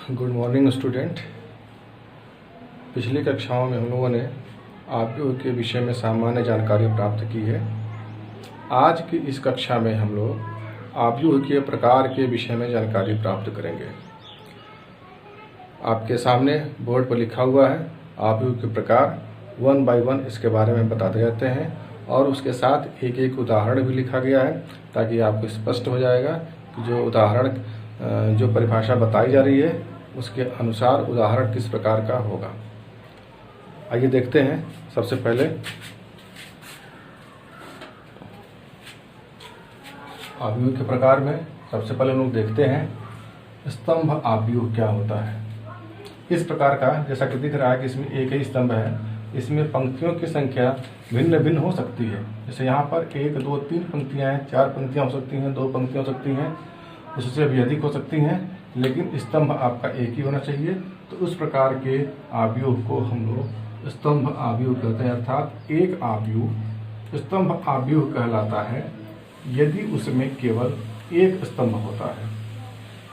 Good morning student. पिछली कक्षाओं में हम लोगों ने आव्यूह के विषय में सामान्य जानकारी प्राप्त की है। आज की इस कक्षा में हम लोग आव्यूह के प्रकार के विषय में जानकारी प्राप्त करेंगे। आपके सामने बोर्ड पर लिखा हुआ है आव्यूह के प्रकार, 1 बाय 1 इसके बारे में बताते रहते हैं और उसके साथ एक एक उदाहरण भी लिखा गया है ताकि आपको स्पष्ट हो जाएगा कि जो उदाहरण जो परिभाषा बताई जा रही है उसके अनुसार उदाहरण किस प्रकार का होगा। आइए देखते हैं। सबसे पहले आव्यूह के प्रकार में सबसे पहले हम लोग देखते हैं स्तंभ आव्यूह क्या होता है। इस प्रकार का जैसा कि दिख रहा है कि इसमें एक ही स्तंभ है, इसमें पंक्तियों की संख्या भिन्न भिन्न हो सकती है। जैसे यहाँ पर 1 2 3 पंक्तियाँ हैं, 4 पंक्तियाँ हो सकती हैं, 2 पंक्तियाँ हो सकती हैं, उससे भी अधिक हो सकती हैं, लेकिन स्तंभ आपका एक ही होना चाहिए। तो उस प्रकार के आव्यूह को हम लोग स्तंभ आव्यूह कहते हैं। अर्थात एक आव्यूह स्तंभ आव्यूह कहलाता है यदि उसमें केवल एक स्तंभ होता है।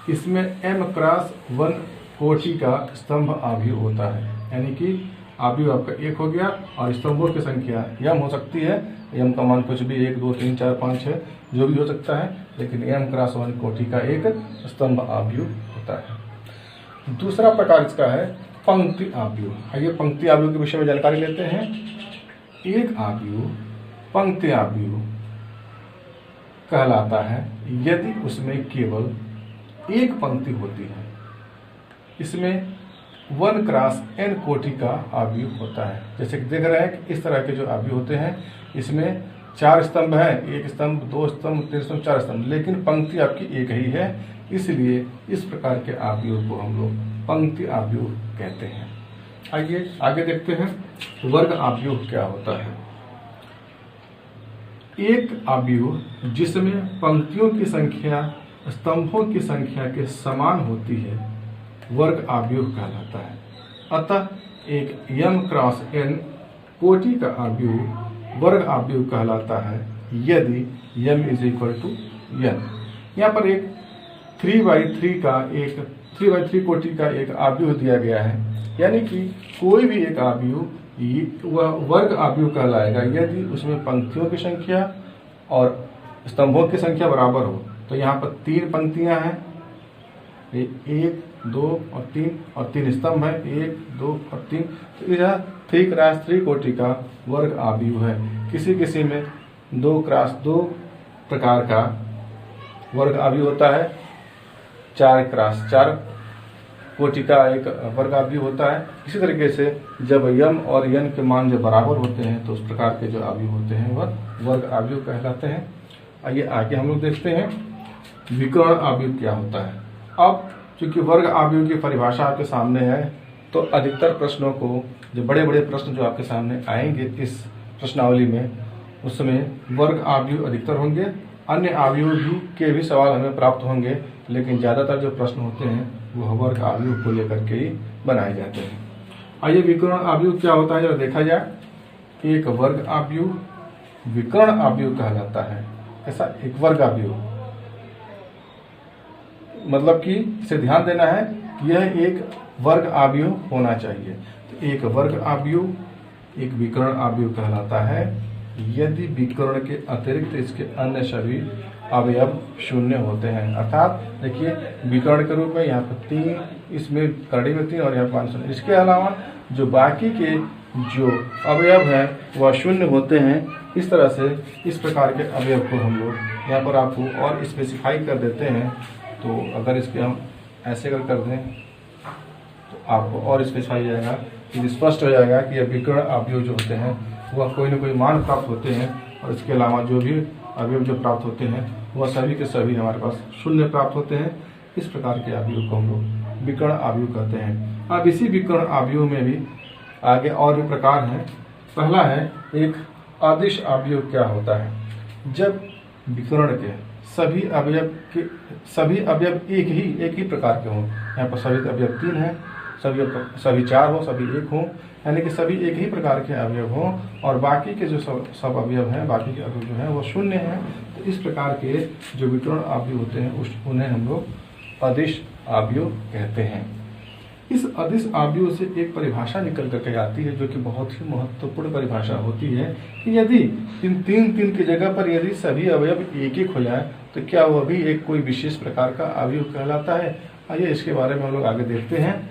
इसमें m×1 कोटि का स्तंभ आव्यूह होता है, यानी कि आव्यूह आपका एक हो गया और स्तंभों की संख्या m हो सकती है। m का मान कुछ भी 1 2 3 4 5 6 जो भी हो सकता है, लेकिन m×1 कोटि का एक स्तंभ आव्यूह होता है। दूसरा प्रकार इसका है पंक्ति आव्यूह। आइए पंक्ति आव्यूह के विषय में जानकारी लेते हैं। एक आव्यूह पंक्ति आव्यूह कहलाता है यदि उसमें केवल एक पंक्ति होती है। इसमें 1×n कोटि का आव्यूह होता है। जैसे कि देख रहे हैं कि इस तरह के जो आव्यूह होते हैं इसमें 4 स्तंभ है, 1 स्तंभ 2 स्तंभ 3 स्तंभ 4 स्तंभ, लेकिन पंक्ति आपकी एक ही है। इसलिए इस प्रकार के आव्यूह को हम लोग पंक्ति आव्यूह कहते हैं। आइए आगे देखते हैं वर्ग आव्यूह क्या होता है। एक आव्यूह जिसमें पंक्तियों की संख्या स्तंभों की संख्या के समान होती है वर्ग आव्यूह कहलाता है। अतः एक m×n कोटि का आव्यूह वर्ग आव्यूह कहलाता है यदि m = n। यहाँ पर एक 3×3 कोटि का एक आव्यूह दिया गया है, यानी कि कोई भी एक आव्यूह वह वर्ग आव्यूह कहलाएगा यदि उसमें पंक्तियों की संख्या और स्तंभों की संख्या बराबर हो। तो यहाँ पर 3 पंक्तियाँ हैं, 1 2 और 3 और 3 स्तंभ है, 1 2 और 3। तो यह 3×3 कोटि का वर्ग आव्यूह है। किसी किसी में 2×2 प्रकार का वर्ग आव्यूह होता है, 4×4 कोटि का एक वर्ग आव्यूह होता है। इसी तरीके से जब m और n के मान जो बराबर होते हैं तो उस प्रकार के जो आव्यूह होते हैं वह वर्ग आव्यूह कहलाते हैं। आइए आगे हम लोग देखते हैं विकर्ण आव्यूह क्या होता है। अब चूंकि वर्ग आव्यूह की परिभाषा आपके सामने है, तो अधिकतर प्रश्नों को, जो बड़े बड़े प्रश्न जो आपके सामने आएंगे इस प्रश्नावली में, उसमें वर्ग आव्यूह अधिकतर होंगे। अन्य आव्यूह के भी सवाल हमें प्राप्त होंगे, लेकिन ज़्यादातर जो प्रश्न होते हैं वह वर्ग आव्यूह को लेकर के ही बनाए जाते हैं। आइए विकर्ण आव्यूह क्या होता है जरा देखा जाए। एक वर्ग आव्यूह विकर्ण आव्यूह कहलाता है। ऐसा एक वर्ग आव्यूह मतलब कि इसे ध्यान देना है कि यह एक वर्ग आव्यूह होना चाहिए। तो एक वर्ग आव्यूह एक विकर्ण आव्यूह कहलाता है यदि विकर्ण के अतिरिक्त इसके अन्य सभी अवयव शून्य होते हैं। अर्थात देखिए विकर्ण के रूप में यहाँ पर 3, इसमें करड़ी में 3 और यहाँ 5। इसके अलावा जो बाकी के जो अवयव हैं वह शून्य होते हैं। इस तरह से इस प्रकार के अवयव को हम लोग यहाँ पर आपको और स्पेसिफाई कर देते हैं। तो अगर इसके हम ऐसे कर दें तो आपको और स्पेसिफाई हो जाएगा, कि स्पष्ट हो जाएगा कि यह विकर्ण आव्यूह जो होते हैं वह कोई न कोई मान प्राप्त होते हैं और इसके अलावा जो भी अवयव जो प्राप्त होते हैं वह सभी के सभी हमारे पास शून्य प्राप्त होते हैं। इस प्रकार के आव्यूह को हम लोग विकर्ण आव्यूह कहते हैं। अब इसी विकर्ण आव्यूह में भी आगे और भी प्रकार हैं। पहला है एक अदिश आव्यूह क्या होता है। जब विकर्ण के सभी अवयव एक ही प्रकार के हों। यहाँ पर सभी अवयव 3 हैं, सभी 4 हो, सभी 1 हो, यानी कि सभी एक ही प्रकार के अवयव हों और बाकी के जो सब अवयव हैं, बाकी के अवयव जो हैं वो शून्य हैं। तो इस प्रकार के जो विकर्ण आव्यूह होते हैं उन्हें हम लोग अदिश आव्यूह कहते हैं। इस अदिश आव्यूह से एक परिभाषा निकल करके आती है जो कि बहुत ही महत्वपूर्ण परिभाषा होती है कि यदि इन तीन की जगह पर यदि सभी अवयव एक एक हो जाए तो क्या वह भी एक कोई विशेष प्रकार का आव्यूह कहलाता है। आइए इसके बारे में हम लोग आगे देखते हैं।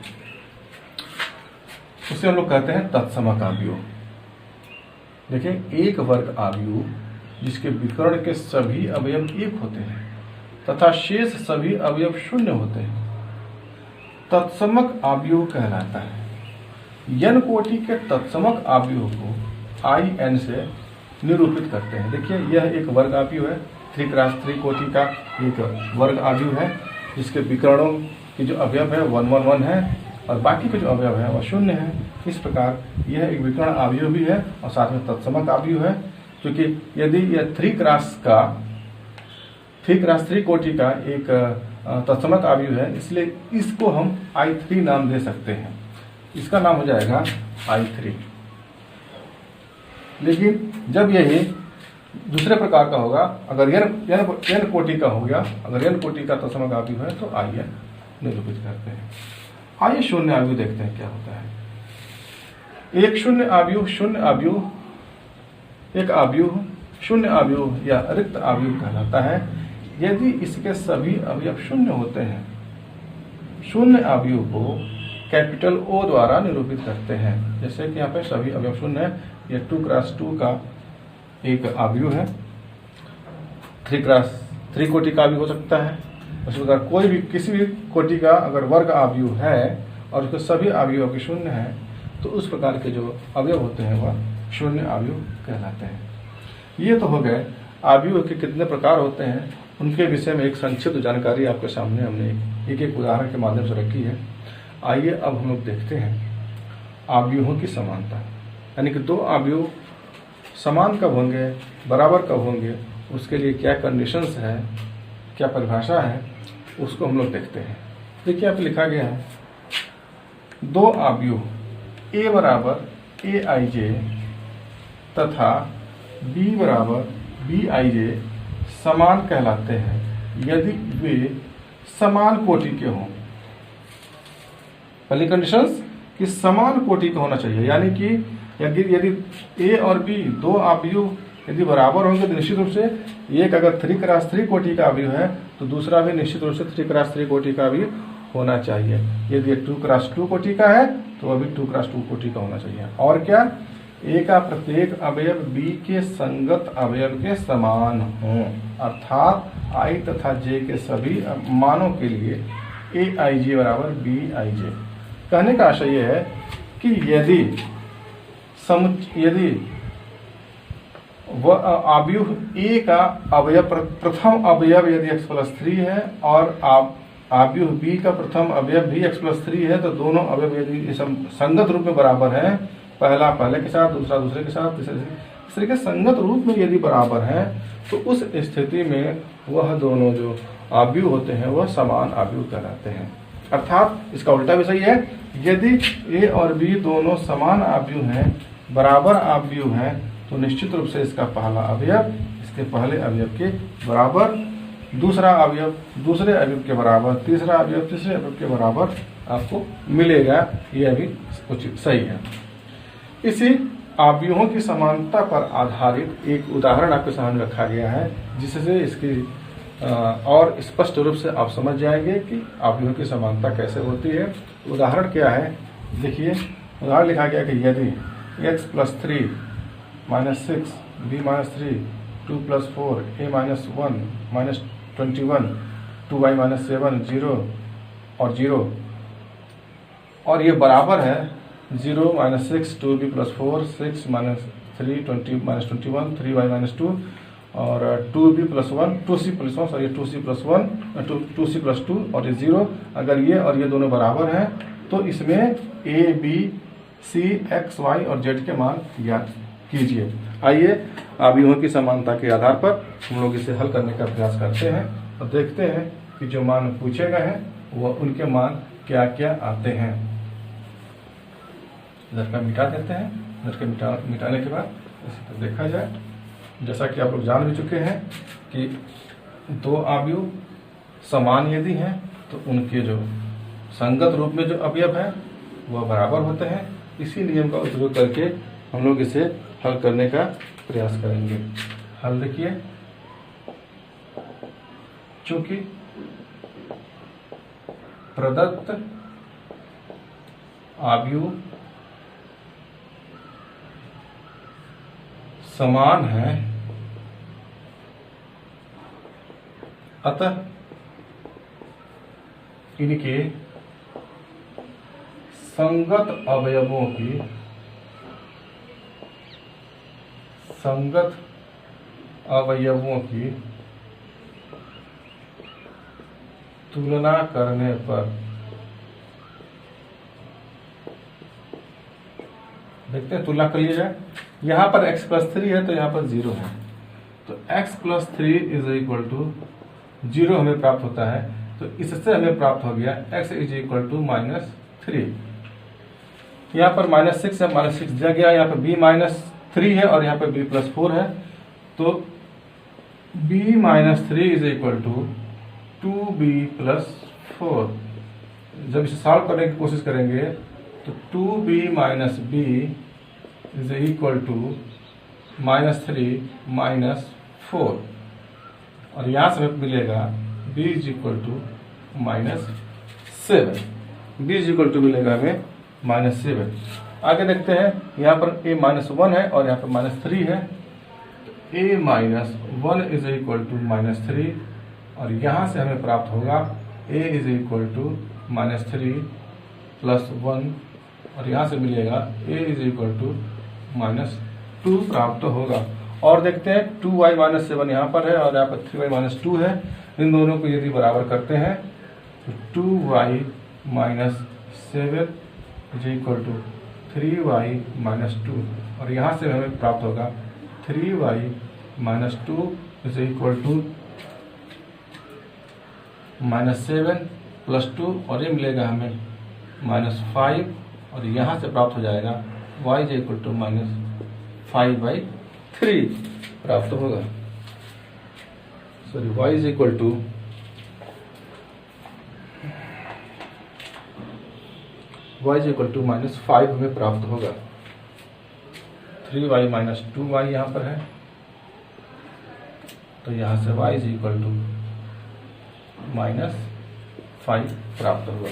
उसे हम लोग कहते हैं तत्समक आव्यूह। देखिए, एक वर्ग आव्यूह जिसके विकर्ण के सभी अवयव एक होते हैं तथा शेष सभी अवयव शून्य होते हैं तत्समक आव्यूह कहलाता है। यन कोटि के तत्समक आव्यूह को IN से निरूपित करते हैं। देखिए, यह एक वर्ग आव्यूह है, 3x3 कोटि का एक वर्ग आव्यूह है जिसके विकर्णों की जो अवयव है 1 1 1 है और बाकी के जो अवयव है वह शून्य है। इस प्रकार यह एक विकर्ण आव्यूह भी है और साथ में तत्समक आव्यूह है, क्योंकि यदि यह 3x3 कोटि का एक तत्समक आव्यूह है, इसलिए इसको हम I3 नाम दे सकते हैं। इसका नाम हो जाएगा I3। लेकिन जब यही दूसरे प्रकार का होगा, अगर n कोटि का हो गया, अगर n कोटि का तत्समक आव्यूह है तो IN निरूपित करते हैं। आइए शून्य आव्यूह देखते हैं क्या होता है। एक शून्य आव्यूह एक आव्यूह शून्य आव्यूह या रिक्त आव्यूह कहलाता है यदि इसके सभी अवयव शून्य होते हैं। शून्य आव्यूह को कैपिटल O द्वारा निरूपित करते हैं। जैसे कि यहाँ पे सभी अवयव शून्य है। यह 2x2 का एक आव्यूह है, 3x3 कोटि का भी हो सकता है। उस प्रकार कोई भी किसी भी कोटि का अगर वर्ग आव्यूह है और उसके सभी अवयव के शून्य है तो उस प्रकार के जो अवयव होते हैं वह शून्य आव्यूह कहलाते हैं। ये तो हो गए आव्यूह के कितने प्रकार होते हैं उनके विषय में एक संक्षिप्त जानकारी आपके सामने हमने एक उदाहरण के माध्यम से रखी है। आइए अब हम लोग देखते हैं आव्यूहों की समानता, यानी कि दो आव्यूह समान कब होंगे, बराबर कब होंगे, उसके लिए क्या कंडीशंस है, क्या परिभाषा है, उसको हम लोग देखते हैं। देखिए, यहाँ पे लिखा गया है दो आव्यूह A बराबर AIJ तथा B बराबर BIJ समान कहलाते हैं यदि वे समान कोटि के हों। पहली कंडीशंस कि समान कोटि का होना चाहिए, यानी कि यदि A और B दो आव्यूह यदि बराबर होंगे तो निश्चित रूप से एक अगर 3x3 कोटि का आव्यूह है तो दूसरा भी निश्चित रूप से 3x3 कोटि का भी होना चाहिए। यदि 2x2 कोटि का है तो वह भी 2x2 कोटि का होना चाहिए। और क्या, A का प्रत्येक अवयव B के संगत अवयव के समान हो, अर्थात I तथा J के सभी मानों के लिए AIJ बराबर BIJ। कहने का आशय यह है कि यदि वह आव्यूह A का अवयव प्रथम अवयव यदि x+3 है और आव्यूह B का प्रथम अवयव भी x+3 है तो दोनों अवयव यदि संगत रूप में बराबर हैं, पहला पहले के साथ, दूसरा दूसरे के साथ, तीसरे के संगत रूप में यदि बराबर हैं तो उस स्थिति में वह दोनों जो आव्यूह होते हैं वह समान आव्यूह कहलाते हैं। अर्थात इसका उल्टा भी सही है, यदि A और B दोनों समान आव्यूह हैं, बराबर आव्यूह हैं, तो निश्चित रूप से इसका पहला अवयव इसके पहले अवयव के बराबर, दूसरा अवयव दूसरे अवयव के बराबर, तीसरा अवयव तीसरे अवयव के बराबर आपको मिलेगा। यह भी उचित सही है। इसी आव्यूहों की समानता पर आधारित एक उदाहरण आपके सामने रखा गया है जिससे इसकी और स्पष्ट रूप से आप समझ जाएंगे कि आव्यूहों की समानता कैसे होती है। उदाहरण क्या है, देखिए, उदाहरण लिखा गया कि यदि x+3 -6 b-3 2+4 a-1 -21 2y-7 0 और 0 और ये बराबर है 0 -6 2b+4 6 -3 -21 3y-2 और 2b+1 2c+1 sorry 2c+1 2c+2 और ये 0। अगर ये और ये दोनों बराबर हैं तो इसमें a b c x y और z के मान ज्ञात कीजिए। आइए आव्यूहों की समानता के आधार पर हम लोग इसे हल करने का प्रयास करते हैं और देखते हैं कि जो मान पूछे गए हैं वह उनके मान क्या क्या आते हैं। इधर का मिटा देते हैं, इधर के मिटाने के बाद इसी पर देखा जाए। जैसा कि आप लोग जान भी चुके हैं कि दो आव्यूह समान यदि हैं तो उनके जो संगत रूप में जो अवयव है वह बराबर होते हैं। इसी नियम का उपयोग करके हम लोग इसे हल करने का प्रयास करेंगे। हल देखिए, चूंकि प्रदत्त आव्यूह समान है, अतः इनके संगत अवयवों की तुलना करने पर देखते हैं, तुलना कर लिया जाए। यहां पर x + 3 है तो यहां पर 0 है, तो x + 3 = 0 हमें प्राप्त होता है। तो इससे हमें प्राप्त हो गया x = -3। यहाँ पर -6 है, -6 दिया गया, यहाँ पर b - 3 है और यहाँ पर b + 4 है, तो b - 3 = 2b + 4। जब इसे सॉल्व करने की कोशिश करेंगे तो 2b - b = -3 - 4, और यहाँ से हमें मिलेगा b = -7। b मिलेगा हमें -7। आगे देखते हैं, यहाँ पर a - 1 है और यहाँ पर -3 है, तो a - 1 = -3, और यहाँ से हमें प्राप्त होगा a = -3 + 1, और यहाँ से मिलेगा a = -2 प्राप्त होगा। और देखते हैं 2y - 7 यहाँ पर है और यहाँ पर 3y - 2 है। इन दोनों को यदि बराबर करते हैं तो 2y - 7 = 3y - 2, और यहाँ से हमें प्राप्त होगा 3y - 2 = -7 + 2, और ये मिलेगा हमें -5, और यहाँ से प्राप्त हो जाएगा y = -5/3 प्राप्त होगा। सॉरी, y = -5 हमें प्राप्त होगा। 3y - 2y यहाँ पर है, तो यहाँ से y = -5 प्राप्त होगा।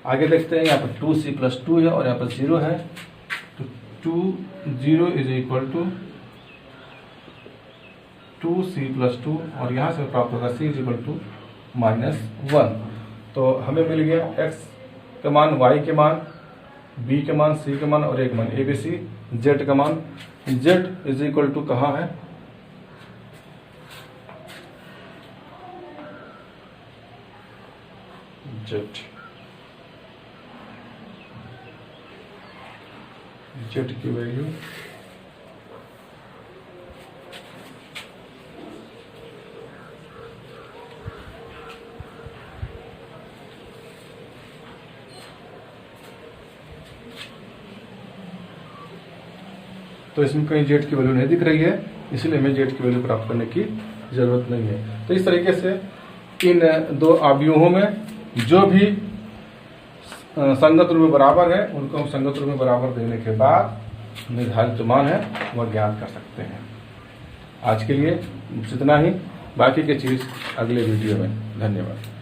आगे देखते हैं, यहाँ पर 2c + 2 है और यहाँ पर 0 है, तो 0 = 2c + 2, और यहाँ से प्राप्त होगा c = -1। तो हमें मिल गया x का मान, y के मान, b के मान, c के मान और a के मान, ABC, z का मान। z = कहाँ है, z की वैल्यू तो इसमें कहीं जेड की वैल्यू नहीं दिख रही है, इसलिए हमें जेड की वैल्यू प्राप्त करने की जरूरत नहीं है। तो इस तरीके से इन दो अवयवों में जो भी संगत रूप में बराबर है उनको हम संगत रूप में बराबर देने के बाद निर्धारित जो मान है वह ज्ञात कर सकते हैं। आज के लिए इतना ही, बाकी की चीज़ अगले वीडियो में। धन्यवाद।